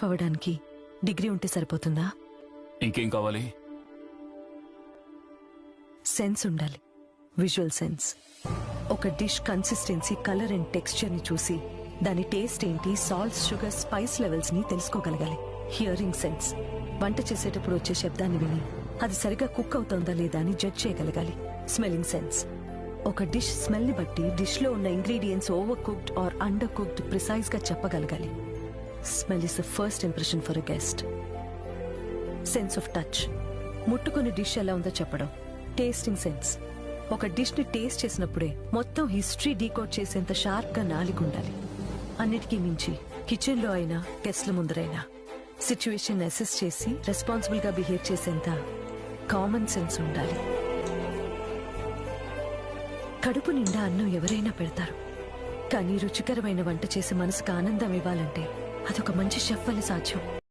Chef అవ్వడానికి degree ఉంటే సరిపోతుందా? ఇంకేం కావాలి? సెన్స్ ఉండాలి, విజువల్ సెన్స్. ఒక dish consistency, colour and texture ని చూసి దాని టేస్ట్ ఏంటి, సాల్ట్స్, షుగర్, స్పైస్ లెవెల్స్ ని తెలుసుకోగలగాలి. హియరింగ్ సెన్స్, వంట చేసేటప్పుడు వచ్చే శబ్దాన్ని విని అది సరిగా కుక్ అవుతుందా లేదా అని జడ్జ్ చేయగలగాలి. స్మెల్లింగ్ సెన్స్, ఒక డిష్ స్మెల్ ని బట్టి డిష్ లో ఉన్న ingredients overcooked or undercooked precise గా చెప్పగలగాలి. Smell is the first impression for a guest. Sense of touch, ముట్టుకుని డిష్ ఎలా ఉందో చెప్పడం. టేస్టింగ్ సెన్స్, ఒక డిష్ ని టేస్ట్ చేసినప్పుడే మొత్తం హిస్టరీ డీకోడ్ చేసేంత షార్ప్ గా నాలుగు ఉండాలి. అన్నిటికీ మించి కిచెన్ లో అయినా గెస్ట్ల ముందరైనా సిచ్యువేషన్ అసెస్ చేసి రెస్పాన్సిబుల్ గా బిహేవ్ చేసేంత కామన్ సెన్స్ ఉండాలి. కడుపు నిండా అన్నం ఎవరైనా పెడతారు, కానీ రుచికరమైన వంట చేసి మనసుకు ఆనందం ఇవ్వాలంటే అదొక మంచి షెఫ్ వల్ల సాధ్యం.